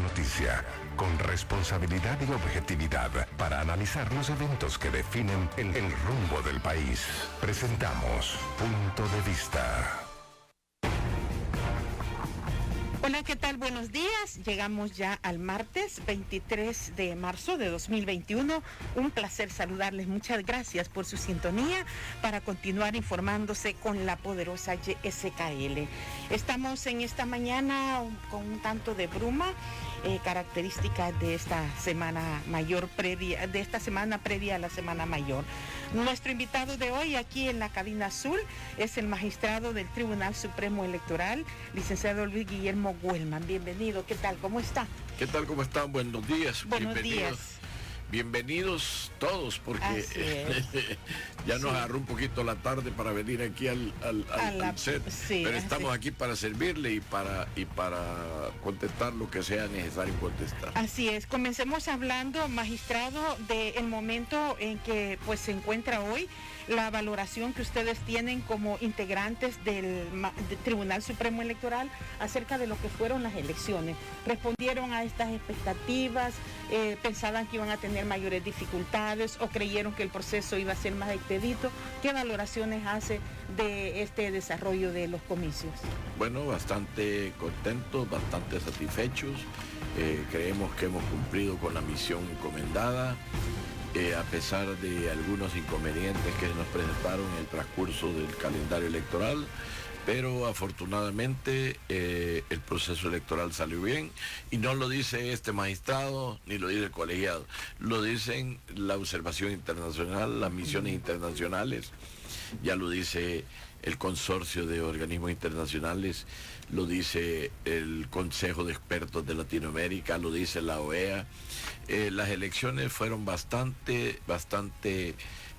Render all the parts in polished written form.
Noticia, con responsabilidad y objetividad para analizar los eventos que definen el rumbo del país. Presentamos Punto de Vista. Hola, ¿qué tal? Buenos días. Llegamos ya al martes 23 de marzo de 2021. Un placer saludarles. Muchas gracias por su sintonía para continuar informándose con la poderosa YSKL. Estamos en esta mañana con un tanto de bruma, característica de esta semana mayor previa, a la semana mayor. Nuestro invitado de hoy aquí en la cabina azul es el magistrado del Tribunal Supremo Electoral, licenciado Luis Guillermo Guelman. Bienvenido, ¿qué tal? ¿Cómo está? ¿Qué tal? ¿Cómo están? Buenos días. Buenos días. Bienvenidos todos, porque ya nos agarró un poquito la tarde para venir aquí al set, sí, pero estamos aquí para servirle y para contestar lo que sea necesario contestar. Así es. Comencemos hablando, magistrado, del momento en que pues se encuentra hoy, la valoración que ustedes tienen como integrantes del Tribunal Supremo Electoral acerca de lo que fueron las elecciones. ¿Respondieron a estas expectativas? ¿Pensaban que iban a tener mayores dificultades o creyeron que el proceso iba a ser más expedito? ¿Qué valoraciones hace de este desarrollo de los comicios? Bueno, bastante contentos, bastante satisfechos. Creemos que hemos cumplido con la misión encomendada. A pesar de algunos inconvenientes que nos presentaron en el transcurso del calendario electoral, pero afortunadamente el proceso electoral salió bien, y no lo dice este magistrado ni lo dice el colegiado, lo dicen la observación internacional, las misiones internacionales, ya lo dice el consorcio de organismos internacionales, lo dice el Consejo de Expertos de Latinoamérica, lo dice la OEA. Las elecciones fueron bastante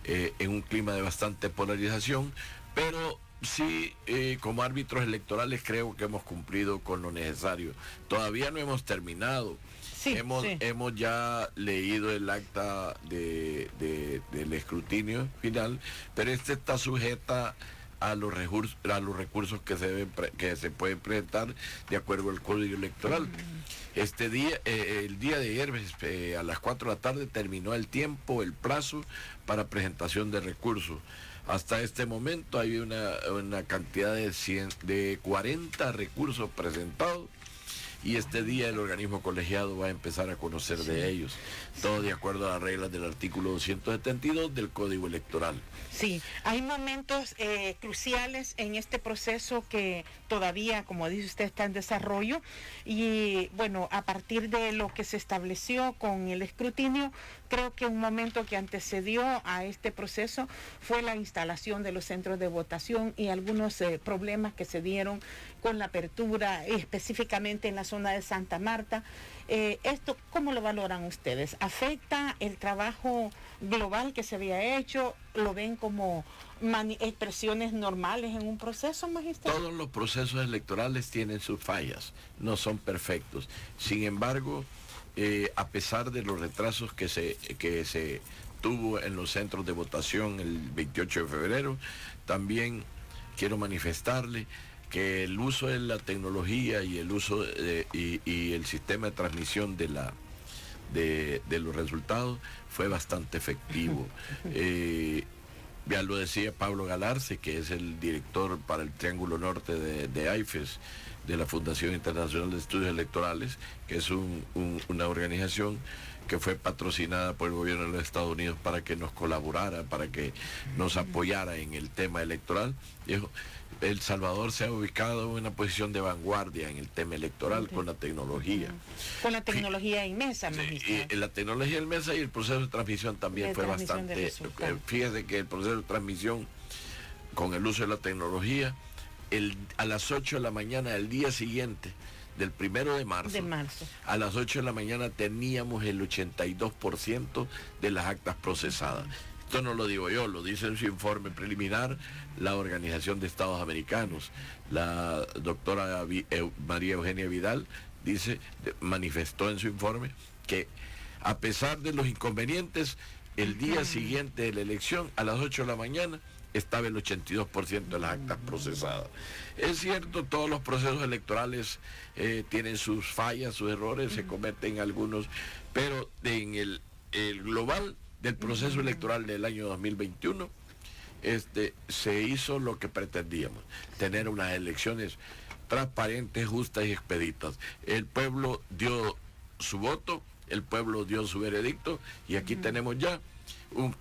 en un clima de bastante polarización, pero sí, como árbitros electorales creo que hemos cumplido con lo necesario. Todavía no hemos terminado. Sí, hemos ya leído el acta del escrutinio final, pero está sujeta a los recursos que se pueden presentar de acuerdo al Código Electoral. El día de ayer, a las 4 de la tarde, terminó el plazo para presentación de recursos. Hasta este momento hay una cantidad de 40 recursos presentados, y este día el organismo colegiado va a empezar a conocer de ellos, todo de acuerdo a las reglas del artículo 272 del Código Electoral. Sí, hay momentos cruciales en este proceso que todavía, como dice usted, está en desarrollo, y bueno, a partir de lo que se estableció con el escrutinio, creo que un momento que antecedió a este proceso fue la instalación de los centros de votación y algunos problemas que se dieron con la apertura, específicamente en la zona de Santa Marta. ¿Esto cómo lo valoran ustedes? ¿Afecta el trabajo global que se había hecho? ¿Lo ven como expresiones normales en un proceso, magistrado? Todos los procesos electorales tienen sus fallas, no son perfectos. Sin embargo, a pesar de los retrasos que se tuvo en los centros de votación el 28 de febrero, también quiero manifestarle que el uso de la tecnología y el uso y el sistema de transmisión de los resultados fue bastante efectivo. Ya lo decía Pablo Galarce, que es el director para el Triángulo Norte de AIFES, de la Fundación Internacional de Estudios Electorales, que es una organización que fue patrocinada por el gobierno de los Estados Unidos para que nos colaborara, para que nos apoyara en el tema electoral. Dijo, El Salvador se ha ubicado en una posición de vanguardia en el tema electoral con la tecnología. Con la tecnología inmensa, magistrado. Y la tecnología inmensa, y el proceso de transmisión también fue bastante. Fíjese que el proceso de transmisión con el uso de la tecnología, a las 8 de la mañana del día siguiente, del 1 de marzo, a las 8 de la mañana teníamos el 82% de las actas procesadas. Esto no lo digo yo, lo dice en su informe preliminar la Organización de Estados Americanos. La doctora María Eugenia Vidal manifestó en su informe que, a pesar de los inconvenientes, el día siguiente de la elección, a las 8 de la mañana, estaba el 82% de las actas procesadas. Es cierto, todos los procesos electorales tienen sus fallas, sus errores, se cometen algunos, pero en el global del proceso electoral del año 2021, se hizo lo que pretendíamos, tener unas elecciones transparentes, justas y expeditas. El pueblo dio su voto, el pueblo dio su veredicto, y aquí tenemos ya un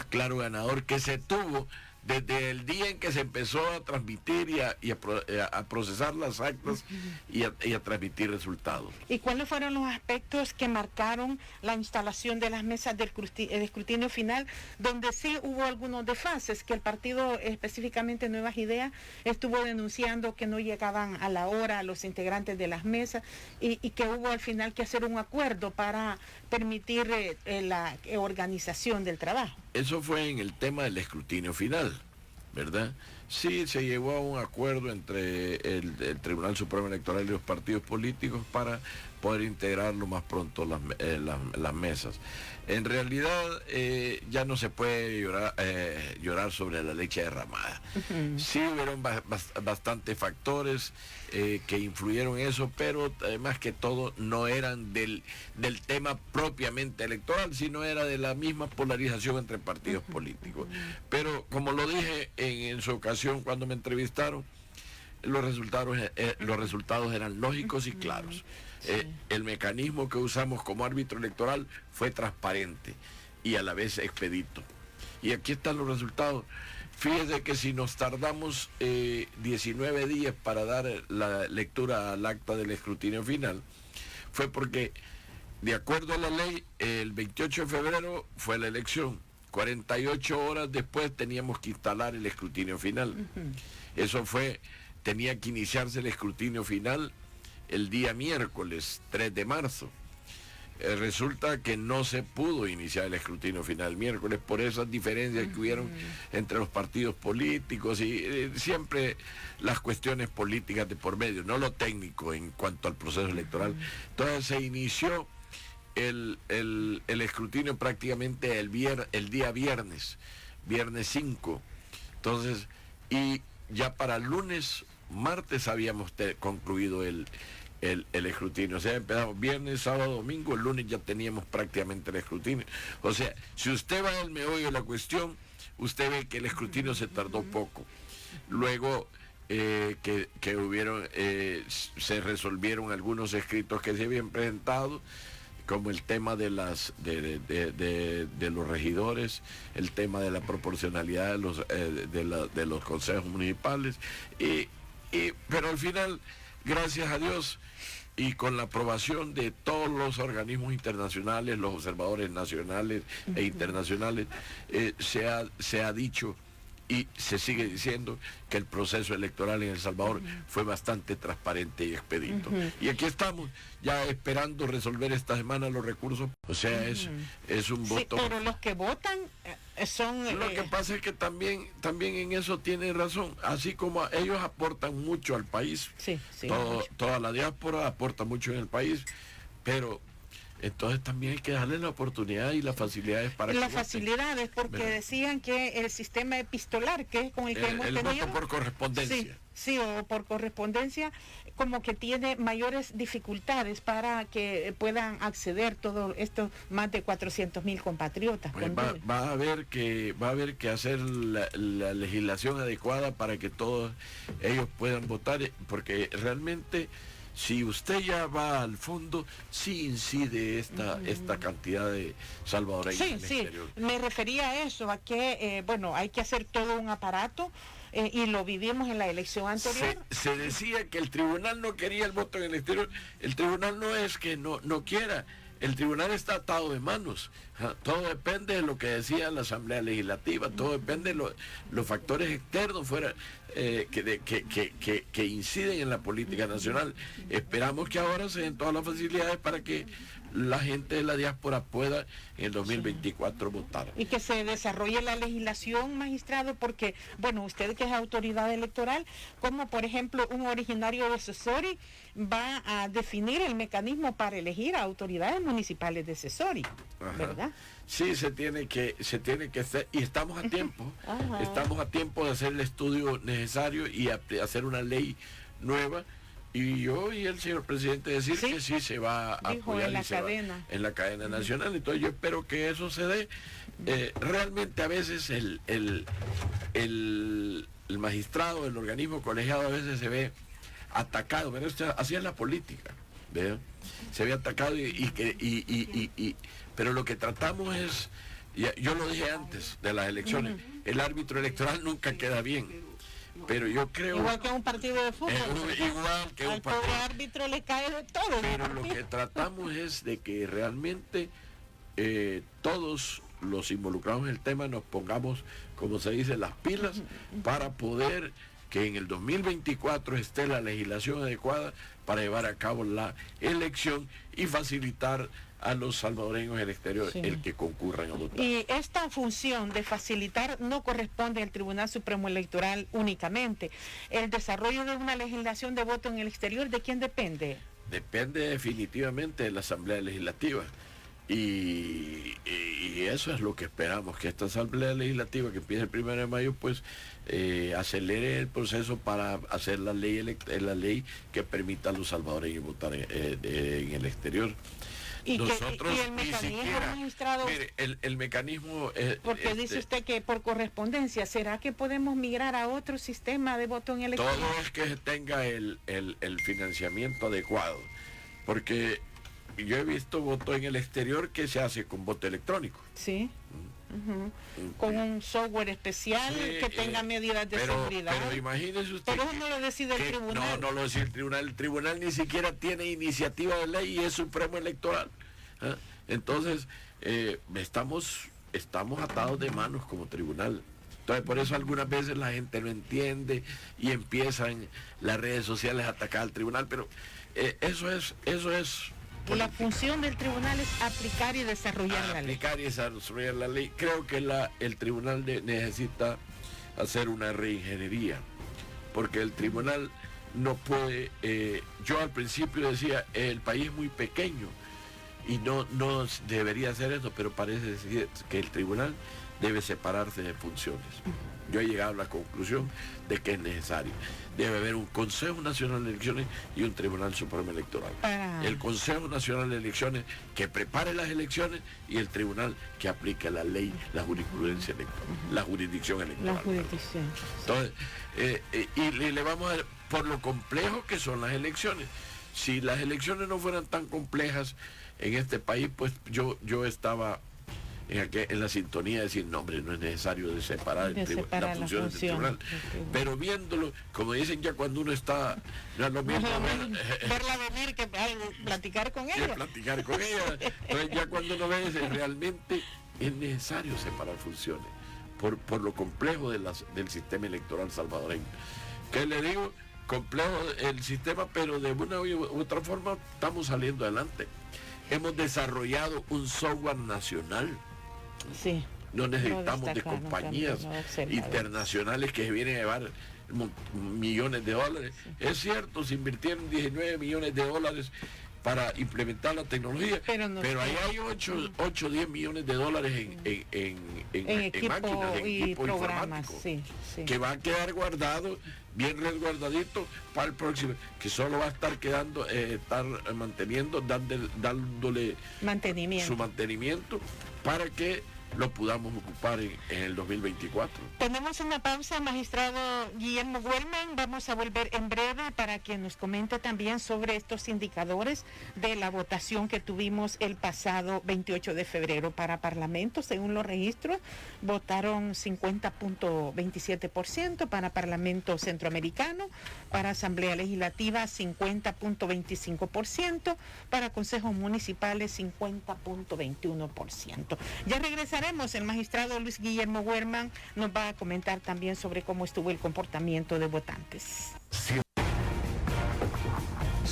claro ganador que se tuvo desde el día en que se empezó a transmitir y a procesar las actas y a transmitir resultados. ¿Y cuáles fueron los aspectos que marcaron la instalación de las mesas del escrutinio final, donde sí hubo algunos desfases, que el partido, específicamente Nuevas Ideas, estuvo denunciando que no llegaban a la hora a los integrantes de las mesas y que hubo al final que hacer un acuerdo para permitir la organización del trabajo? Eso fue en el tema del escrutinio final, ¿verdad? Sí, se llegó a un acuerdo entre el Tribunal Supremo Electoral y los partidos políticos para poder integrar lo más pronto las mesas. En realidad ya no se puede llorar sobre la leche derramada. Sí hubieron bastantes factores que influyeron en eso, pero más que todo no eran del tema propiamente electoral, sino era de la misma polarización entre partidos políticos. Pero como lo dije en su ocasión cuando me entrevistaron, los resultados eran lógicos y claros. El mecanismo que usamos como árbitro electoral fue transparente y a la vez expedito. Y aquí están los resultados. Fíjese que si nos tardamos 19 días para dar la lectura al acta del escrutinio final, fue porque, de acuerdo a la ley, el 28 de febrero fue la elección. 48 horas después teníamos que instalar el escrutinio final. Eso tenía que iniciarse el escrutinio final el día miércoles 3 de marzo. Resulta que no se pudo iniciar el escrutinio final el miércoles por esas diferencias que hubieron entre los partidos políticos y siempre las cuestiones políticas de por medio, no lo técnico en cuanto al proceso electoral. Entonces se inició el escrutinio prácticamente el día viernes 5. Entonces, y ya para lunes, martes habíamos concluido el escrutinio. O sea, empezamos viernes, sábado, domingo, el lunes ya teníamos prácticamente el escrutinio. O sea, si usted va al meollo de la cuestión, usted ve que el escrutinio se tardó poco. Luego que hubieron, se resolvieron algunos escritos que se habían presentado, como el tema de los regidores, el tema de la proporcionalidad de los consejos municipales, pero al final, gracias a Dios, y con la aprobación de todos los organismos internacionales, los observadores nacionales e internacionales, se ha dicho y se sigue diciendo que el proceso electoral en El Salvador fue bastante transparente y expedito. Y aquí estamos, ya esperando resolver esta semana los recursos. O sea, es un voto. Sí, pero los que votan son... Lo que pasa es que también en eso tienen razón. Así como ellos aportan mucho al país, toda la diáspora aporta mucho en el país, pero... entonces también hay que darle la oportunidad y las facilidades para las facilidades, porque decían que el sistema epistolar, que es con el que hemos tenido... El voto por correspondencia. Sí, o por correspondencia, como que tiene mayores dificultades para que puedan acceder todos estos más de 400,000 compatriotas. Pues va a haber que hacer la legislación adecuada para que todos ellos puedan votar, porque realmente... si usted ya va al fondo, sí incide esta cantidad de salvadoreños en el exterior. Me refería a eso, a que, hay que hacer todo un aparato, y lo vivimos en la elección anterior. Se decía que el tribunal no quería el voto en el exterior. El tribunal no es que no quiera. El tribunal está atado de manos. Todo depende de lo que decía la Asamblea Legislativa, todo depende de los factores externos que inciden en la política nacional. Esperamos que ahora se den todas las facilidades para que la gente de la diáspora pueda en el 2024 votar. Y que se desarrolle la legislación, magistrado, porque, bueno, usted que es autoridad electoral, como por ejemplo un originario de Sosori va a definir el mecanismo para elegir a autoridades municipales de Sosori, ¿verdad? Sí, se tiene que hacer, y estamos a tiempo, estamos a tiempo de hacer el estudio necesario y hacer una ley nueva. Y yo y el señor presidente decir que sí se va a apoyar en la cadena nacional. Entonces yo espero que eso se dé. Realmente a veces el magistrado, el organismo colegiado a veces se ve atacado, pero así es la política, ¿ve? Se ve atacado pero lo que tratamos es, yo lo dije antes de las elecciones, el árbitro electoral nunca queda bien. Pero yo creo... Igual que un partido de fútbol. Igual que un partido. Al pobre árbitro le cae de todo. Pero lo que tratamos es de que realmente todos los involucrados en el tema nos pongamos, como se dice, las pilas para poder que en el 2024 esté la legislación adecuada para llevar a cabo la elección y facilitar a los salvadoreños en el exterior el que concurran a votar. Y esta función de facilitar no corresponde al Tribunal Supremo Electoral únicamente. El desarrollo de una legislación de voto en el exterior, ¿de quién depende? Depende definitivamente de la Asamblea Legislativa. Y eso es lo que esperamos, que esta Asamblea Legislativa que empieza el 1 de mayo, pues acelere el proceso para hacer la ley que permita a los salvadoreños votar en el exterior. Y Nosotros el mecanismo, magistrado, mire, el mecanismo porque dice usted que por correspondencia, ¿será que podemos migrar a otro sistema de voto en el exterior? Todo es que tenga el financiamiento adecuado, porque yo he visto voto en el exterior que se hace con voto electrónico. Sí. Con un software especial que tenga medidas de seguridad. Pero imagínese usted. Pero eso no lo decide el tribunal. No lo decide el tribunal. El tribunal ni siquiera tiene iniciativa de ley y es Supremo Electoral. Entonces, estamos atados de manos como tribunal. Entonces, por eso algunas veces la gente no entiende y empiezan las redes sociales a atacar al tribunal. Pero eso es la función del tribunal es aplicar y desarrollar la ley. Aplicar y desarrollar la ley. Creo que el tribunal necesita hacer una reingeniería, porque el tribunal no puede, yo al principio decía, el país es muy pequeño y no debería hacer eso, pero parece decir que el tribunal debe separarse de funciones. Yo he llegado a la conclusión de que es necesario. Debe haber un Consejo Nacional de Elecciones y un Tribunal Supremo Electoral. El Consejo Nacional de Elecciones que prepare las elecciones y el Tribunal que aplique la ley, la jurisprudencia electoral, la jurisdicción electoral. La jurisdicción. Entonces, y le vamos a ver, por lo complejo que son las elecciones. Si las elecciones no fueran tan complejas en este país, pues yo estaba en la sintonía de decir, no, hombre, no es necesario de separar las funciones del tribunal. Pero viéndolo, como dicen, ya cuando uno está, no es lo mismo verla venir que platicar con ella. Entonces ya cuando uno ve, realmente es necesario separar funciones por lo complejo del sistema electoral salvadoreño. ¿Qué le digo? Complejo el sistema, pero de una u otra forma estamos saliendo adelante. Hemos desarrollado un software nacional. Sí. No necesitamos de compañías internacionales que vienen a llevar millones de dólares. Sí. Es cierto, se invirtieron 19 millones de dólares para implementar la tecnología, pero ahí hay 8 o 10 millones de dólares en máquinas, en equipo informático, que va a quedar guardado, bien resguardadito para el próximo, que solo va a estar dándole su mantenimiento para que lo podamos ocupar en el 2024. Tenemos una pausa, magistrado Guillermo Huelman. Vamos a volver en breve para que nos comente también sobre estos indicadores de la votación que tuvimos el pasado 28 de febrero para Parlamento. Según los registros, votaron 50.27% para Parlamento Centroamericano, para Asamblea Legislativa 50.25%, para consejos municipales 50.21%. Ya regresaremos. El magistrado Luis Guillermo Huelman nos va a comentar también sobre cómo estuvo el comportamiento de votantes.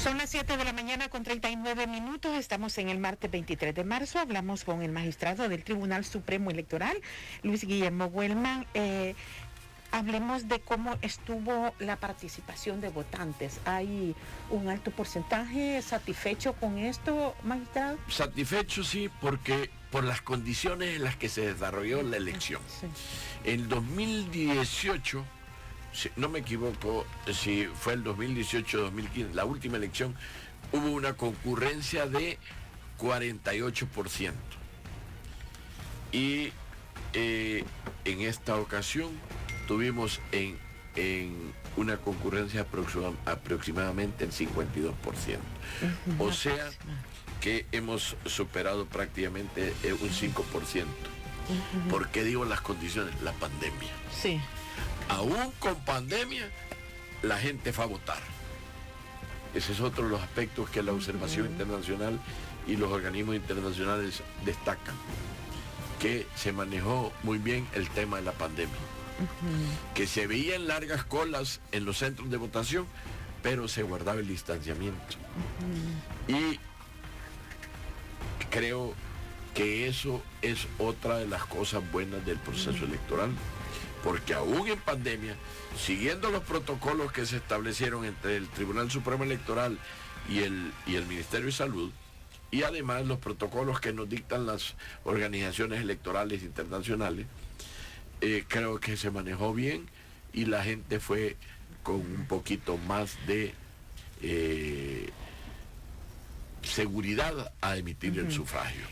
Son las 7 de la mañana con 39 minutos. Estamos en el martes 23 de marzo. Hablamos con el magistrado del Tribunal Supremo Electoral, Luis Guillermo Huelman. Hablemos de cómo estuvo la participación de votantes. ¿Hay un alto porcentaje satisfecho con esto, magistrado? Satisfecho, sí, porque por las condiciones en las que se desarrolló la elección. Sí. En 2018, si no me equivoco, si fue el 2018-2015, la última elección, hubo una concurrencia de 48%. Y en esta ocasión tuvimos en una concurrencia aproximadamente el 52%. O sea que hemos superado prácticamente un 5%. ¿Por qué digo las condiciones? La pandemia. Sí. Aún con pandemia, la gente fue a votar. Ese es otro de los aspectos que la observación internacional y los organismos internacionales destacan, que se manejó muy bien el tema de la pandemia, que se veían largas colas en los centros de votación, pero se guardaba el distanciamiento. Y creo que eso es otra de las cosas buenas del proceso electoral, porque aún en pandemia, siguiendo los protocolos que se establecieron entre el Tribunal Supremo Electoral y el Ministerio de Salud, y además los protocolos que nos dictan las organizaciones electorales internacionales, creo que se manejó bien y la gente fue con un poquito más de seguridad a emitir el sufragio.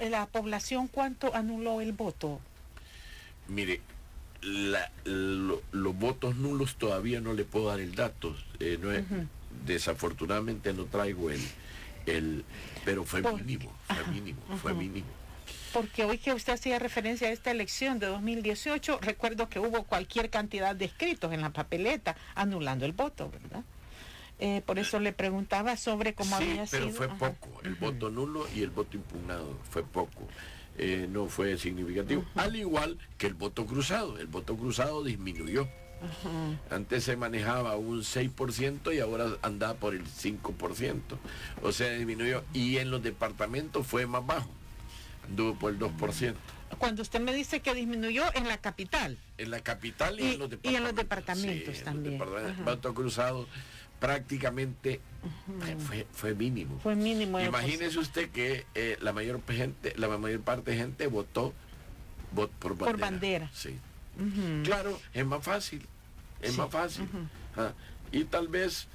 La población, cuánto anuló el voto? Mire, los votos nulos todavía no le puedo dar el dato. Desafortunadamente no traigo pero fue mínimo. Porque hoy que usted hacía referencia a esta elección de 2018, recuerdo que hubo cualquier cantidad de escritos en la papeleta anulando el voto, ¿verdad? Por eso le preguntaba sobre cómo había sido. Sí, pero fue poco. El voto nulo y el voto impugnado fue poco. No fue significativo. Al igual que el voto cruzado. El voto cruzado disminuyó. Antes se manejaba un 6% y ahora andaba por el 5%. O sea, disminuyó. Y en los departamentos fue más bajo. Anduvo por el 2%. Cuando usted me dice que disminuyó en la capital. En la capital y en los departamentos. Y en los departamentos también. El voto cruzado prácticamente fue mínimo. Fue mínimo. Imagínese usted que la mayor parte de gente votó por bandera. Sí. Claro, es más fácil. Y tal vez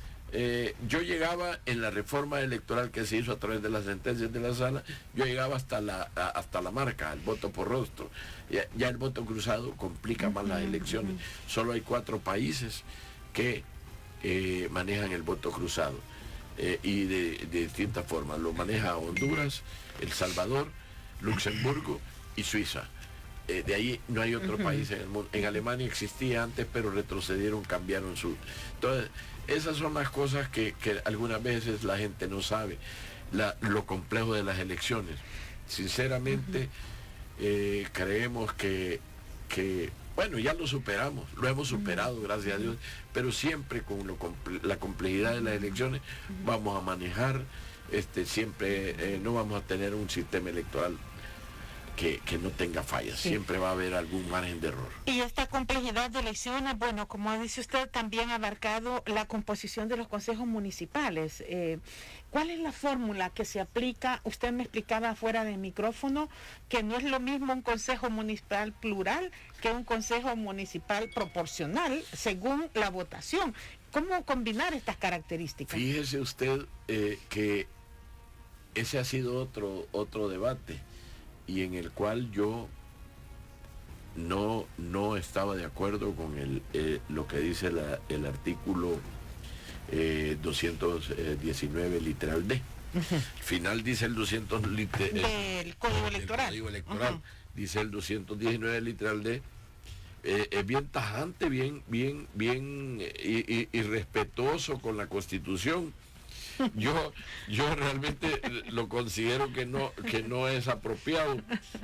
yo llegaba en la reforma electoral que se hizo a través de las sentencias de la sala, yo llegaba hasta la marca, el voto por rostro. Ya el voto cruzado complica más las elecciones. Solo hay 4 países que manejan el voto cruzado y de distintas formas. Lo maneja Honduras, El Salvador, Luxemburgo y Suiza. De ahí no hay otro país en el mundo. En Alemania existía antes, pero retrocedieron, cambiaron su... Entonces, esas son las cosas que algunas veces la gente no sabe, lo complejo de las elecciones. Sinceramente, creemos que bueno, ya lo superamos, lo hemos superado, gracias a Dios, pero siempre con la complejidad de las elecciones vamos a manejar, siempre no vamos a tener un sistema electoral que no tenga fallas, siempre va a haber algún margen de error. Y esta complejidad de elecciones, bueno, como dice usted, también ha abarcado la composición de los consejos municipales. ¿Cuál es la fórmula que se aplica? Usted me explicaba fuera del micrófono que no es lo mismo un consejo municipal plural que un consejo municipal proporcional según la votación. ¿Cómo combinar estas características? Fíjese usted que ese ha sido otro debate y en el cual yo no estaba de acuerdo con lo que dice el artículo 219 literal D. Final dice el 200 del Código Electoral. Dice el 219 literal D. Es bien tajante, bien y respetuoso con la Constitución. Yo realmente lo considero que no es apropiado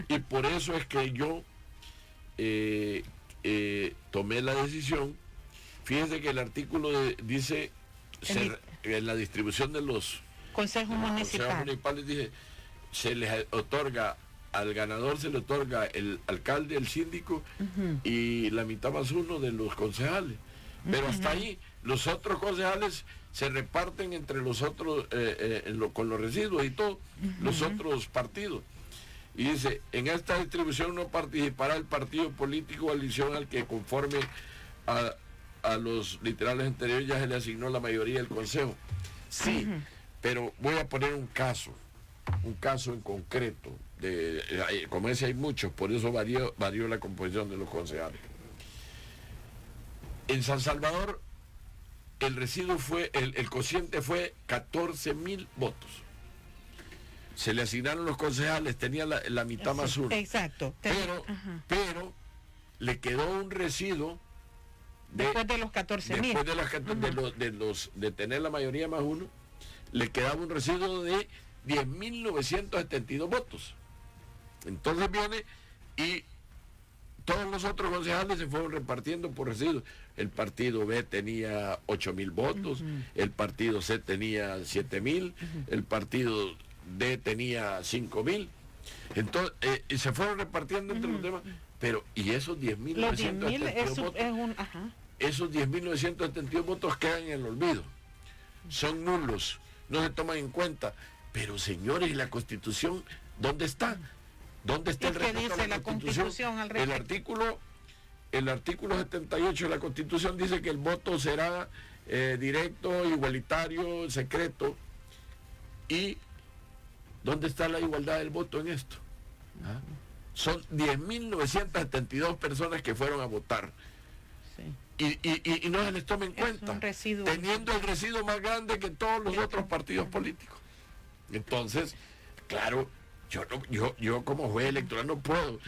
y por eso es que yo tomé la decisión. Fíjense que el artículo dice en la distribución de los consejos municipales, dije, se les otorga, al ganador se le otorga el alcalde, el síndico y la mitad más uno de los concejales. Pero hasta ahí, los otros concejales se reparten entre los otros, con los residuos y todo, los otros partidos. Y dice, en esta distribución no participará el partido político o coalición al que conforme a los literales anteriores ya se le asignó la mayoría del consejo. Sí, pero voy a poner un caso en concreto. Como ese hay muchos, por eso varió la composición de los concejales. En San Salvador, el residuo fue, el cociente fue 14,000 votos. Se le asignaron los concejales, tenía la mitad más uno. Exacto. Pero le quedó un residuo después de los 14,000. Después de tener la mayoría más uno, le quedaba un residuo de 10,972 votos. Entonces viene y todos los otros concejales se fueron repartiendo por residuos. El partido B tenía 8,000 votos, el partido C tenía 7,000, el partido D tenía 5,000. Entonces, y se fueron repartiendo entre los demás. Pero, y esos 10,972 votos, esos 10,972 votos quedan en el olvido. Son nulos, no se toman en cuenta. Pero, señores, ¿y la Constitución dónde está? ¿Dónde está el respeto a la Constitución? El artículo 78 de la Constitución dice que el voto será directo, igualitario, secreto. ¿Y dónde está la igualdad del voto en esto? Son 10,972 personas que fueron a votar. Sí. Y no se les toma en cuenta, teniendo el residuo más grande que todos los otros partidos políticos. Entonces, claro, yo como juez electoral no puedo.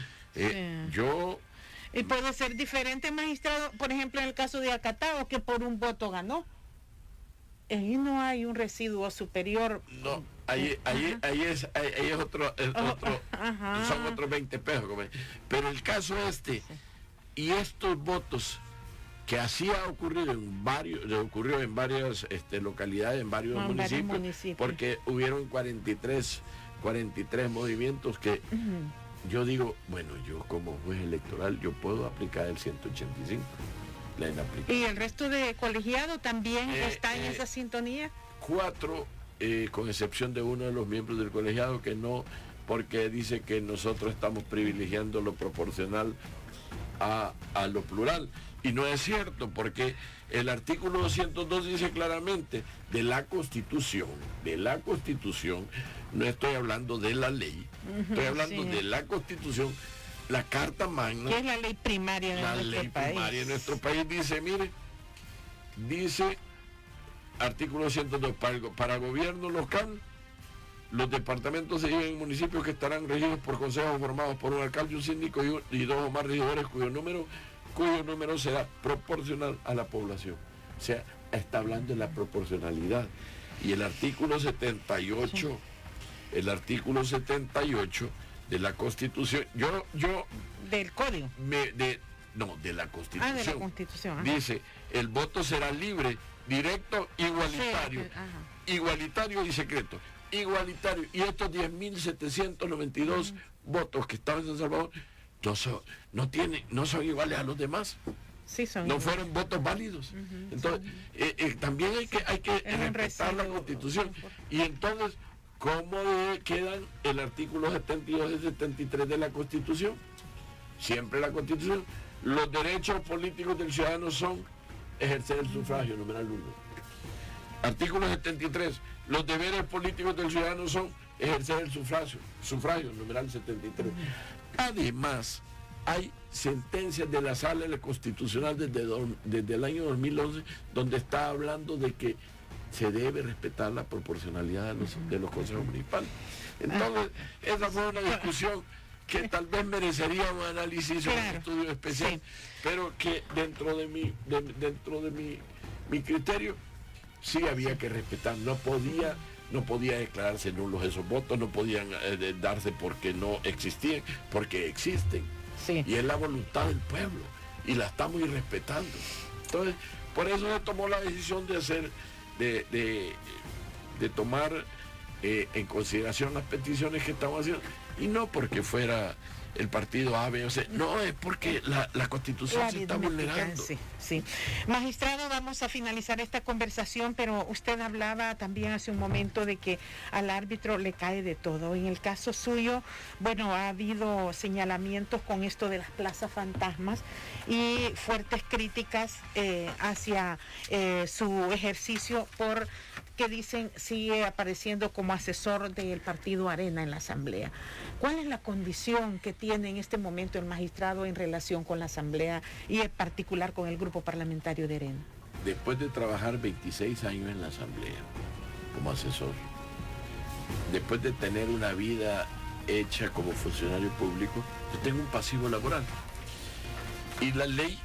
Y puede ser diferente, magistrado, por ejemplo, en el caso de Acatao, que por un voto ganó. Ahí no hay un residuo superior. No, ahí es otro, son otros 20 pesos. Pero el caso y estos votos que así ocurrió en varias localidades, en varios municipios, porque hubieron 43 movimientos que yo digo, bueno, yo como juez electoral, yo puedo aplicar el 185. ¿Y el resto de colegiado también está en esa sintonía? 4, con excepción de uno de los miembros del colegiado que no, porque dice que nosotros estamos privilegiando lo proporcional a lo plural. Y no es cierto, porque el artículo 202 dice claramente de la Constitución, no estoy hablando de la ley, estoy hablando de la Constitución, la Carta Magna. ¿Qué es la ley primaria de nuestro país? La ley primaria de nuestro país dice, mire, artículo 202, para gobierno local, los departamentos se dividen en municipios que estarán regidos por consejos formados por un alcalde, un síndico y 2 o más regidores cuyo número será proporcional a la población. O sea, está hablando de la proporcionalidad. Y el artículo 78, de la Constitución, del Código. De la Constitución. De la Constitución. Dice, el voto será libre, directo, igualitario. Igualitario y secreto. Igualitario. Y estos 10,792 votos que estaban en San Salvador no son iguales a los demás. Sí, no fueron votos válidos. Entonces, también hay que respetar la Constitución. Y entonces, ¿cómo quedan el artículo 72 y 73 de la Constitución? Siempre la Constitución. Los derechos políticos del ciudadano son ejercer el sufragio, numeral 1. Artículo 73. Los deberes políticos del ciudadano son ejercer el sufragio, numeral 73. Además, hay sentencias de la Sala Constitucional desde el año 2011 donde está hablando de que se debe respetar la proporcionalidad de los consejos municipales. Entonces, esa fue una discusión que tal vez merecería un análisis o un estudio especial, pero que dentro de mi criterio sí había que respetar. No podía declararse nulos esos votos, no podían darse porque no existían, porque existen. Sí. Y es la voluntad del pueblo y la estamos irrespetando. Entonces, por eso se tomó la decisión de hacer de tomar en consideración las peticiones que estamos haciendo, y no porque fuera el partido A, B o C, no, es porque la Constitución se está vulnerando. Sí, sí. Magistrado, vamos a finalizar esta conversación, pero usted hablaba también hace un momento de que al árbitro le cae de todo. En el caso suyo, bueno, ha habido señalamientos con esto de las plazas fantasmas y fuertes críticas hacia su ejercicio por que dicen sigue apareciendo como asesor del partido Arena en la Asamblea. ¿Cuál es la condición que tiene en este momento el magistrado en relación con la Asamblea y en particular con el grupo parlamentario de Arena? Después de trabajar 26 años en la Asamblea como asesor, después de tener una vida hecha como funcionario público, yo tengo un pasivo laboral. Y la ley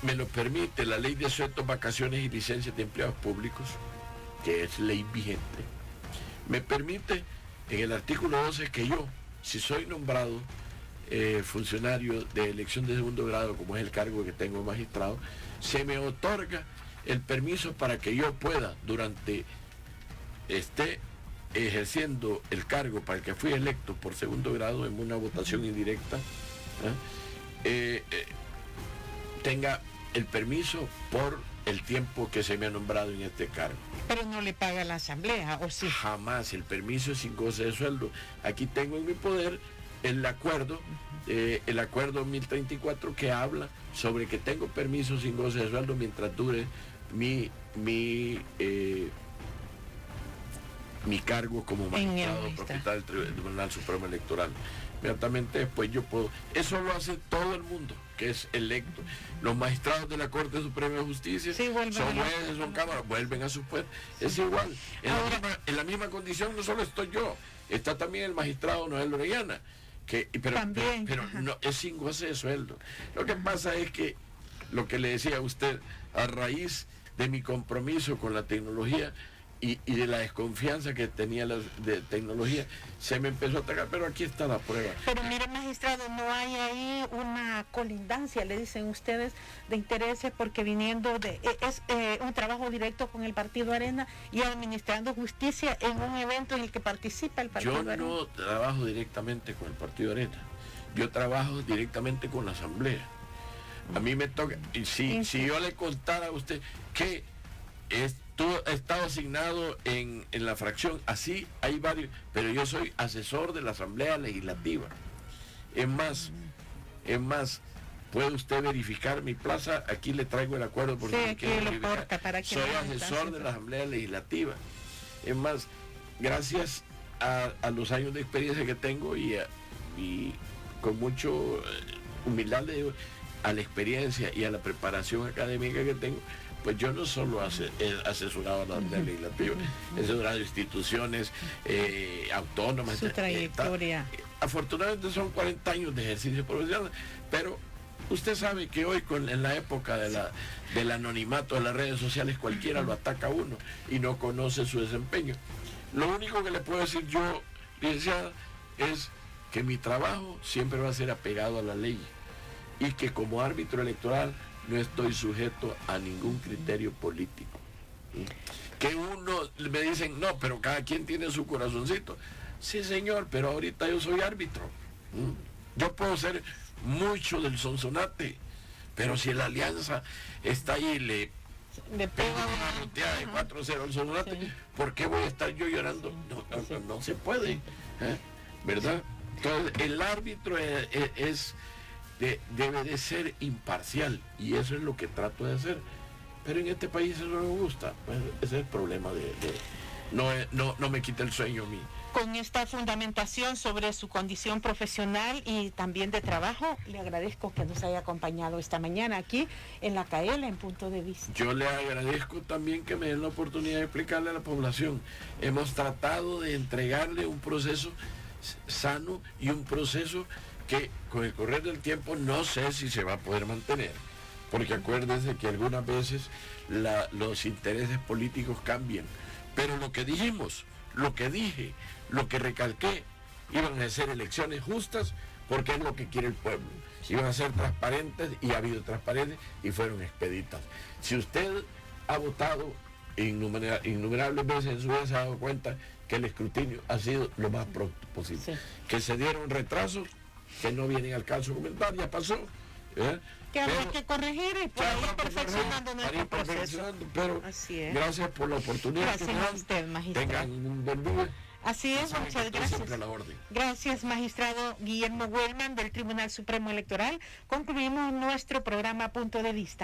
me lo permite, la ley de sueldos, vacaciones y licencias de empleados públicos, que es ley vigente, me permite en el artículo 12 que yo, si soy nombrado funcionario de elección de segundo grado, como es el cargo que tengo de magistrado, se me otorga el permiso para que yo pueda, durante esté ejerciendo el cargo para el que fui electo por segundo grado en una votación indirecta, tenga el permiso por el tiempo que se me ha nombrado en este cargo. Pero no le paga la Asamblea, ¿o sí? Jamás, el permiso es sin goce de sueldo. Aquí tengo en mi poder el acuerdo 1034 que habla sobre que tengo permiso sin goce de sueldo mientras dure mi cargo como magistrado propietario del Tribunal Supremo Electoral. Inmediatamente después yo puedo, eso lo hace todo el mundo que es electo. Los magistrados de la Corte Suprema de Justicia son jueces, son cámaras, vuelven a su puesto. Es igual, en la misma condición no solo estoy yo, está también el magistrado Noel Orellana, pero no, es sin goce de sueldo. Lo que pasa es que, lo que le decía a usted, a raíz de mi compromiso con la tecnología y de la desconfianza que tenía de tecnología, se me empezó a atacar, pero aquí está la prueba. Pero mire, magistrado, no hay ahí una colindancia, le dicen ustedes, de intereses, porque viniendo es un trabajo directo con el Partido Arena y administrando justicia en un evento en el que participa el Partido Arena. Yo no trabajo directamente con el Partido Arena, yo trabajo directamente con la Asamblea. A mí me toca, y si yo le contara a usted que he estado asignado en la fracción, así hay varios, pero yo soy asesor de la Asamblea Legislativa. Es más, puede usted verificar mi plaza, aquí le traigo el acuerdo por si quiere verificar. Soy asesor de la Asamblea Legislativa. Es más, gracias a los años de experiencia que tengo y con mucho humildad le digo, a la experiencia y a la preparación académica que tengo, pues yo no solo he asesorado a la Asamblea Legislativa, he asesorado instituciones autónomas. Su trayectoria. Afortunadamente son 40 años de ejercicio profesional, pero usted sabe que hoy en la época del anonimato de las redes sociales, cualquiera lo ataca a uno y no conoce su desempeño. Lo único que le puedo decir yo, licenciada, es que mi trabajo siempre va a ser apegado a la ley y que como árbitro electoral no estoy sujeto a ningún criterio político. Que uno me dicen, no, pero cada quien tiene su corazoncito. Sí, señor, pero ahorita yo soy árbitro. Yo puedo ser mucho del sonsonate, pero si la alianza está ahí y le pega una roteada de 4-0 al sonsonate, ¿por qué voy a estar yo llorando? No se puede, ¿verdad? Entonces, el árbitro debe de ser imparcial y eso es lo que trato de hacer, pero en este país eso no me gusta, pues ese es el problema no me quita el sueño a mí. Con esta fundamentación sobre su condición profesional y también de trabajo, le agradezco que nos haya acompañado esta mañana aquí en la CAEL en Punto de Vista. Yo le agradezco también que me den la oportunidad de explicarle a la población. Hemos tratado de entregarle un proceso sano y un proceso que con el correr del tiempo no sé si se va a poder mantener, porque acuérdense que algunas veces los intereses políticos cambian, pero lo que dijimos, lo que dije, lo que recalqué, iban a ser elecciones justas, porque es lo que quiere el pueblo. Iban a ser transparentes y ha habido transparencia y fueron expeditas. Si usted ha votado innumerables veces en su vida, se ha dado cuenta que el escrutinio ha sido lo más pronto posible. Sí. Que se dieron retrasos que no vienen al caso de comentar, ya pasó. Que habrá que corregir y por ahí perfeccionando nuestro proceso. Pero gracias por la oportunidad. Gracias a usted, magistrado. Tengan un buen día. Así es, muchas gracias. Gracias, magistrado Guillermo Wellman del Tribunal Supremo Electoral. Concluimos nuestro programa Punto de Vista.